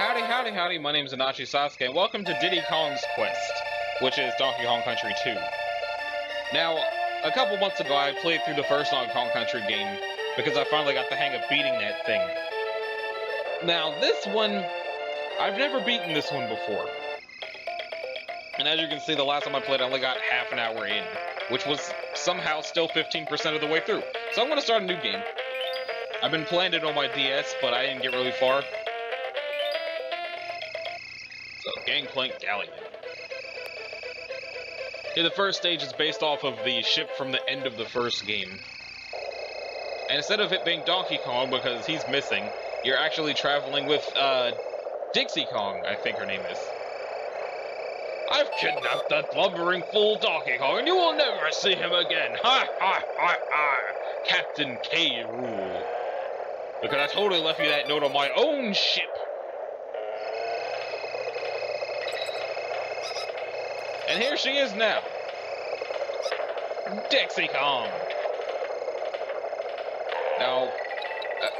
Howdy, howdy, my name's Anachi Sasuke, and welcome to Diddy Kong's Quest, which is Donkey Kong Country 2. Now, a couple months ago I played through the first Donkey Kong Country game, because I finally got the hang of beating that thing. Now, this one, I've never beaten this one before. And as you can see, the last time I played I only got half an hour in, which was somehow still 15% of the way through. So I'm going to start a new game. I've been playing it on my DS, but I didn't get really far. So, Gangplank Galleon. Okay, the first stage is based off of the ship from the end of the first game. And instead of it being Donkey Kong, because he's missing, you're actually traveling with, Dixie Kong, I think her name is. I've kidnapped that lumbering fool Donkey Kong, and you will never see him again! Ha ha ha ha! Captain K. Rool. Because I totally left you that note on my own ship! And here she is now. Dixie Kong. Now,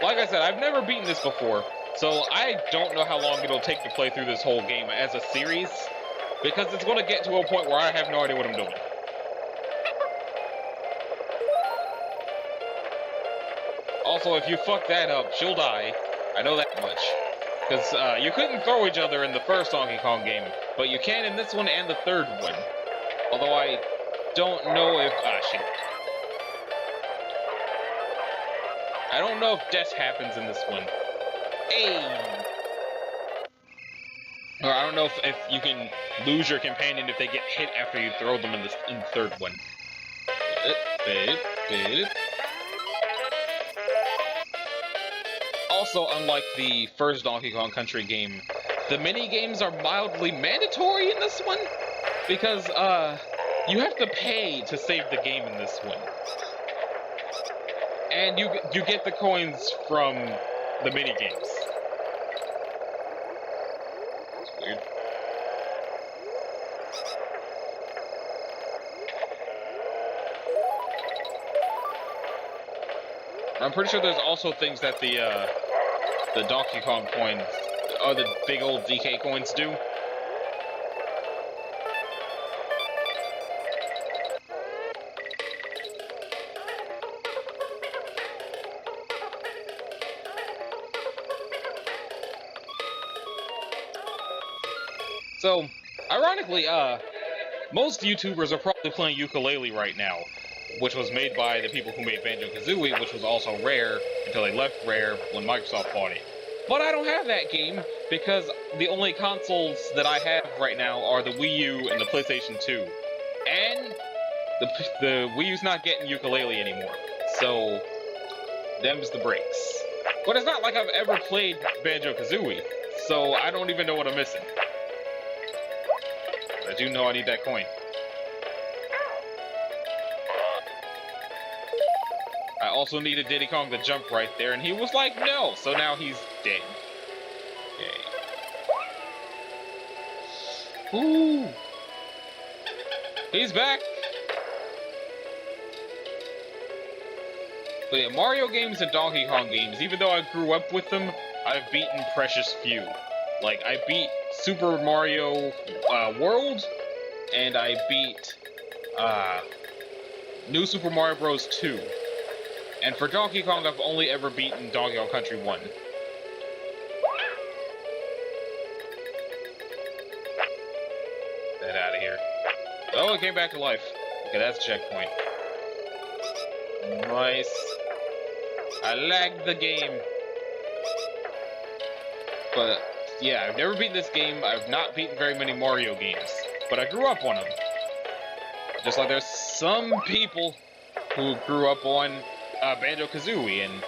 like I said, I've never beaten this before, so I don't know how long it'll take to play through this whole game as a series, because it's going to get to a point where I have no idea what I'm doing. Also, if you fuck that up, she'll die. I know that much. Because you couldn't throw each other in the first Donkey Kong game, but you can in this one and the third one. Although I don't know if... shit. I don't know if death happens in this one. Hey! Or I don't know if you can lose your companion if they get hit after you throw them in the third one. Also, unlike the first Donkey Kong Country game, the mini-games are mildly mandatory in this one, because, you have to pay to save the game in this one. And you get the coins from the mini-games. It's weird. I'm pretty sure there's also things that the Donkey Kong coins, or the big old DK coins do. So, ironically, most YouTubers are probably playing Yooka-Laylee right now, which was made by the people who made Banjo-Kazooie, which was also Rare, until they left Rare when Microsoft bought it. But I don't have that game, because the only consoles that I have right now are the Wii U and the PlayStation 2. And the Wii U's not getting Yooka-Laylee anymore, so them's the breaks. But it's not like I've ever played Banjo-Kazooie, so I don't even know what I'm missing. I do know I need that coin. I also needed Diddy Kong to jump right there, and he was like, no! So now he's dead. Okay. Ooh! He's back! But yeah, Mario games and Donkey Kong games, even though I grew up with them, I've beaten precious few. Like, I beat Super Mario World, and I beat New Super Mario Bros. 2. And for Donkey Kong, I've only ever beaten Donkey Kong Country 1. Get out of here. Oh, it came back to life. Okay, that's a checkpoint. Nice. I lagged the game. But, yeah, I've never beaten this game. I've not beaten very many Mario games. But I grew up on them. Just like there's some people who grew up on Banjo-Kazooie and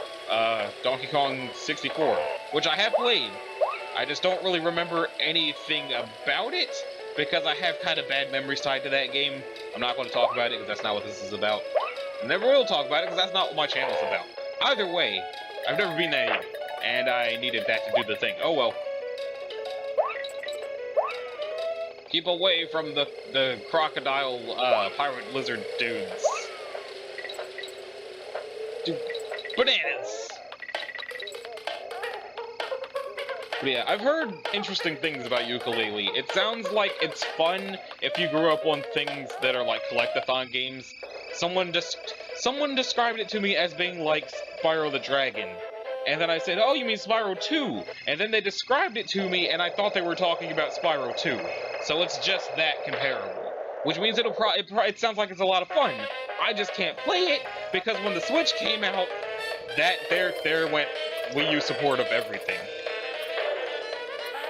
Donkey Kong 64, which I have played. I just don't really remember anything about it, because I have kind of bad memories tied to that game. I'm not going to talk about it, because that's not what this is about. I never will talk about it, because that's not what my channel's about. Either way, I've never been that either, and I needed that to do the thing. Oh well. Keep away from the crocodile, pirate lizard dudes. Bananas! But yeah, I've heard interesting things about Yooka-Laylee. It sounds like it's fun if you grew up on things that are like collectathon games. Someone described it to me as being like Spyro the Dragon. And then I said, oh, you mean Spyro 2? And then they described it to me, and I thought they were talking about Spyro 2. So it's just that comparable. Which means it sounds like it's a lot of fun. I just can't play it, because when the Switch came out, there went Wii U support of everything.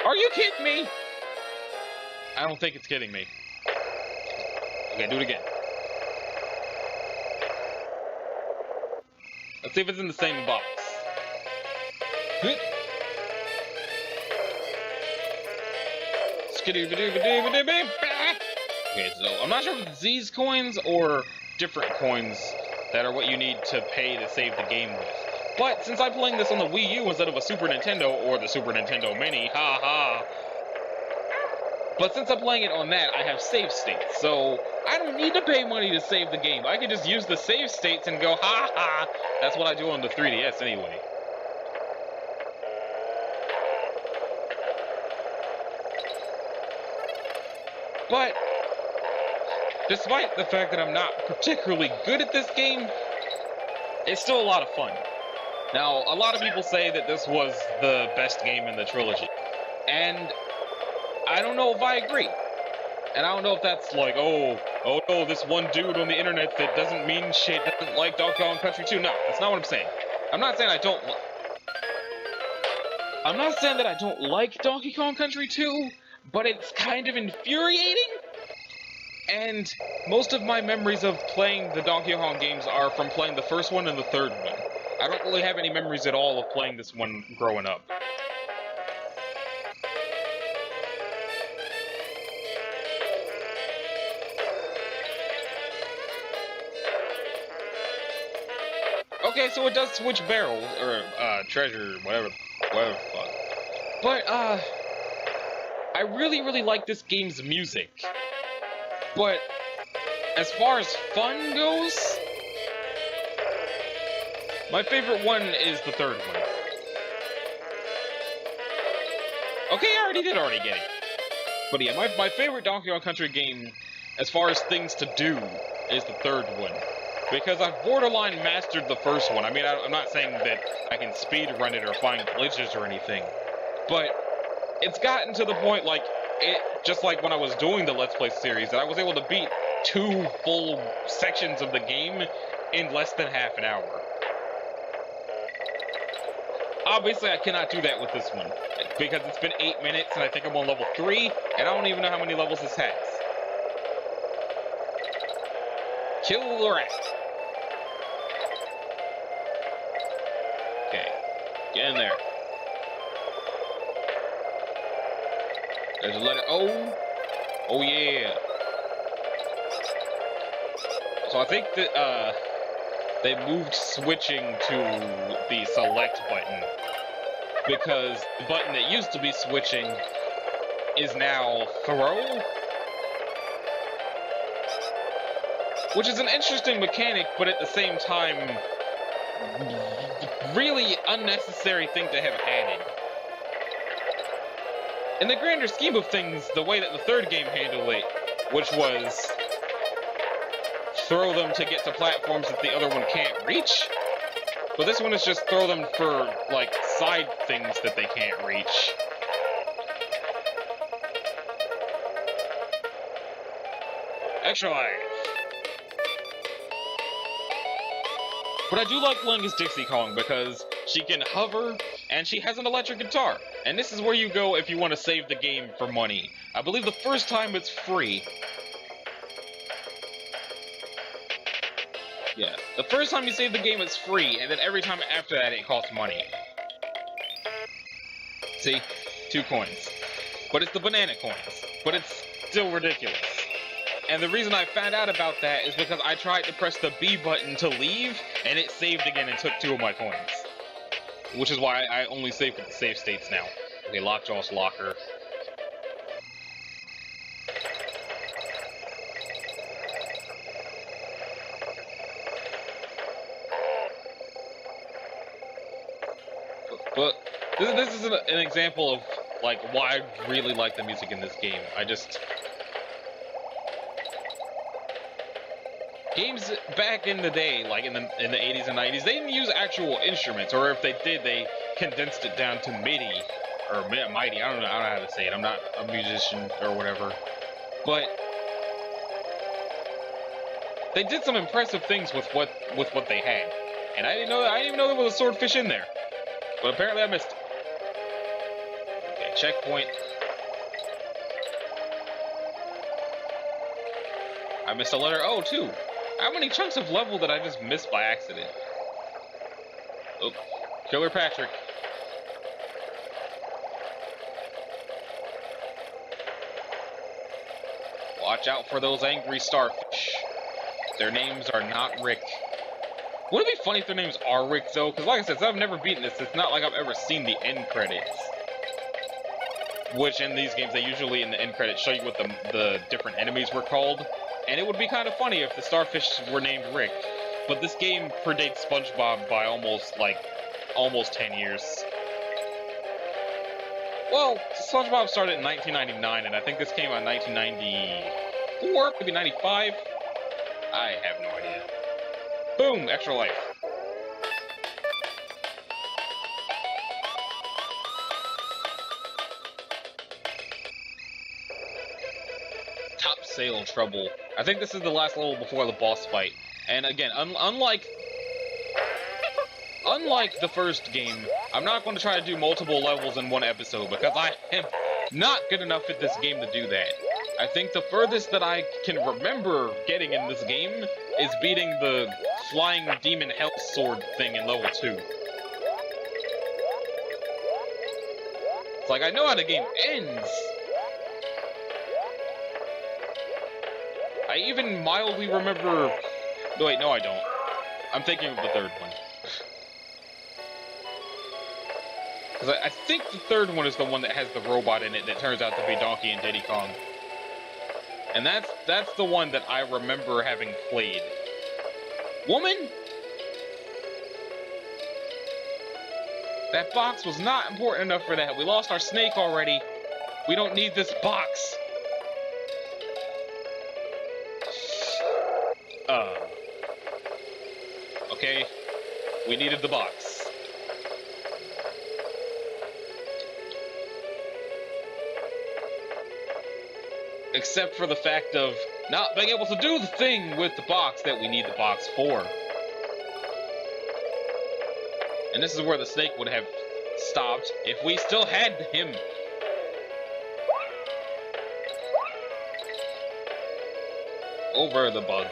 Are you kidding me? I don't think it's kidding me. Okay, do it again. Let's see if it's in the same box. Okay, so I'm not sure if it's these coins or different coins that are what you need to pay to save the game with. But since I'm playing this on the Wii U instead of a Super Nintendo or the Super Nintendo Mini, haha. But since I'm playing it on that, I have save states, so I don't need to pay money to save the game. I can just use the save states and go, ha. That's what I do on the 3DS anyway. But despite the fact that I'm not particularly good at this game, it's still a lot of fun. Now, a lot of people say that this was the best game in the trilogy, and I don't know if I agree. And I don't know if that's like, oh no, this one dude on the internet that doesn't mean shit doesn't like Donkey Kong Country 2. No, that's not what I'm saying. I'm not saying that I don't like Donkey Kong Country 2, but it's kind of infuriating. And most of my memories of playing the Donkey Kong games are from playing the first one and the third one. I don't really have any memories at all of playing this one growing up. Okay, so it does switch barrels, or, treasure, whatever the fuck. But, I really like this game's music. But, as far as fun goes, my favorite one is the third one. Okay, I already get it. But yeah, my favorite Donkey Kong Country game, as far as things to do, is the third one. Because I've borderline mastered the first one. I mean, I'm not saying that I can speedrun it or find glitches or anything. But it's gotten to the point, like, just like when I was doing the Let's Play series, that I was able to beat 2 full sections of the game in less than half an hour. Obviously, I cannot do that with this one, because it's been 8 minutes, and I think I'm on level 3, and I don't even know how many levels this has. Kill the rat. Okay, get in there. There's a letter O. Oh yeah. So I think that they moved switching to the select button, because the button that used to be switching is now throw, which is an interesting mechanic, but at the same time, really unnecessary thing to have added. In the grander scheme of things, the way that the third game handled it, which was throw them to get to platforms that the other one can't reach, but this one is just throw them for, like, side things that they can't reach. Extra life! But I do like playing as Dixie Kong because she can hover, and she has an electric guitar. And this is where you go if you want to save the game for money. I believe the first time it's free. Yeah, the first time you save the game it's free, and then every time after that it costs money. See? 2 coins. But it's the banana coins. But it's still ridiculous. And the reason I found out about that is because I tried to press the B button to leave, and it saved again and took 2 of my coins. Which is why I only save with the save states now. Okay, Lockjaw's locker. But This is an example of like why I really like the music in this game. Games back in the day, like in the 80s and 90s, they didn't use actual instruments, or if they did, they condensed it down to MIDI or MIDI. I don't know how to say it. I'm not a musician or whatever, but they did some impressive things with what they had, and I didn't even know there was a swordfish in there, but apparently I missed it. Okay, checkpoint. I missed a letter O too. How many chunks of level did I just miss by accident? Oh, Killer Patrick. Watch out for those angry starfish. Their names are not Rick. Wouldn't it be funny if their names are Rick though? Because like I said, since I've never beaten this, it's not like I've ever seen the end credits. Which in these games, they usually in the end credits show you what the different enemies were called. And it would be kind of funny if the starfish were named Rick. But this game predates SpongeBob by almost 10 years. Well, SpongeBob started in 1999, and I think this came out in 1994, maybe 95? I have no idea. Boom! Extra life. Top Sail Trouble. I think this is the last level before the boss fight. And again, unlike the first game, I'm not going to try to do multiple levels in one episode because I am not good enough at this game to do that. I think the furthest that I can remember getting in this game is beating the flying demon hell sword thing in level 2. It's like I know how the game ends. I even mildly remember... No, wait, no I don't. I'm thinking of the third one. Because I think the third one is the one that has the robot in it that turns out to be Donkey and Diddy Kong. And that's the one that I remember having played. Woman? That box was not important enough for that. We lost our snake already. We don't need this box. Okay, we needed the box. Except for the fact of not being able to do the thing with the box that we need the box for. And this is where the snake would have stopped if we still had him. Over the bug.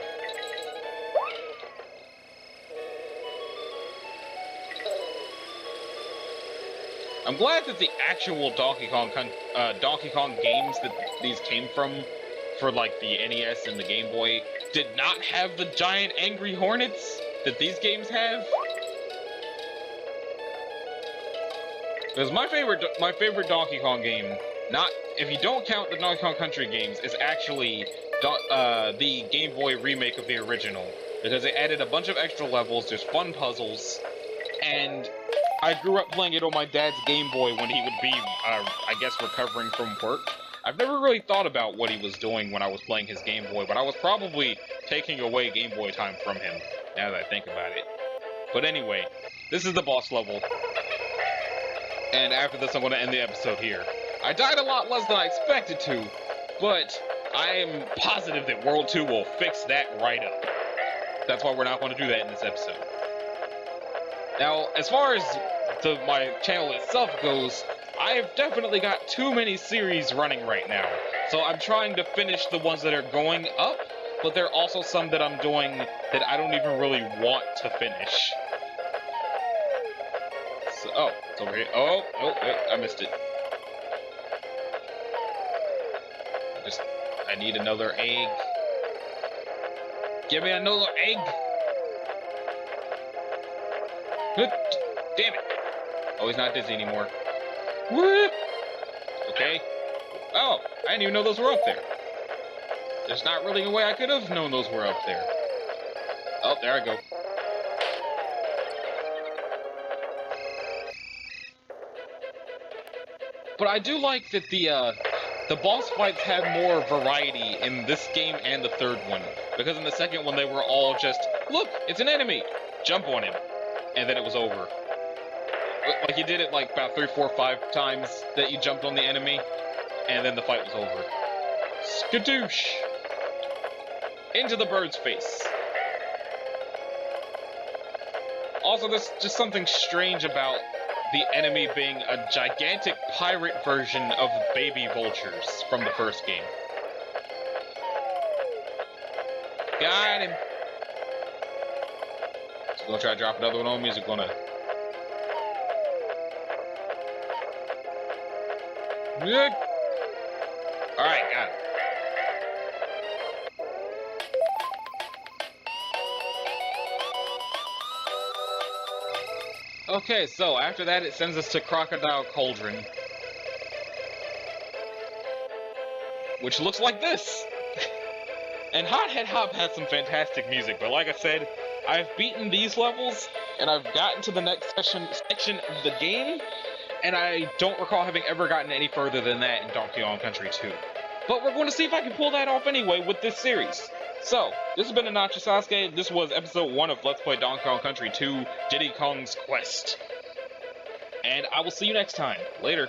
I'm glad that the actual Donkey Kong games that these came from, for like the NES and the Game Boy, did not have the giant angry hornets that these games have. Because my favorite Donkey Kong game, not if you don't count the Donkey Kong Country games, is actually the Game Boy remake of the original, because it added a bunch of extra levels, there's fun puzzles, and I grew up playing it on my dad's Game Boy when he would be, I guess, recovering from work. I've never really thought about what he was doing when I was playing his Game Boy, but I was probably taking away Game Boy time from him, now that I think about it. But anyway, this is the boss level, and after this I'm going to end the episode here. I died a lot less than I expected to, but I am positive that World 2 will fix that right up. That's why we're not going to do that in this episode. Now, as far as my channel itself goes, I have definitely got too many series running right now. So I'm trying to finish the ones that are going up, but there are also some that I'm doing that I don't even really want to finish. So, oh, it's over here. Oh, wait, I missed it. I need another egg. Give me another egg! Damn it! Oh, he's not dizzy anymore. Whoop! Okay. Oh, I didn't even know those were up there. There's not really a way I could have known those were up there. Oh, there I go. But I do like that the boss fights have more variety in this game and the third one. Because in the second one, they were all just, look, it's an enemy! Jump on him. And then it was over. Like, you did it like about 3, 4, 5 times that you jumped on the enemy, and then the fight was over. Skadoosh! Into the bird's face. Also, there's just something strange about the enemy being a gigantic pirate version of baby vultures from the first game. Got him! So gonna try to drop another one on me, is it gonna... Alright, got it. Okay, so after that it sends us to Crocodile Cauldron. Which looks like this! And Hothead Hop has some fantastic music, but like I said, I've beaten these levels, and I've gotten to the next section of the game, and I don't recall having ever gotten any further than that in Donkey Kong Country 2. But we're going to see if I can pull that off anyway with this series. So, this has been Anachi Sasuke. This was episode 1 of Let's Play Donkey Kong Country 2, Diddy Kong's Quest. And I will see you next time. Later.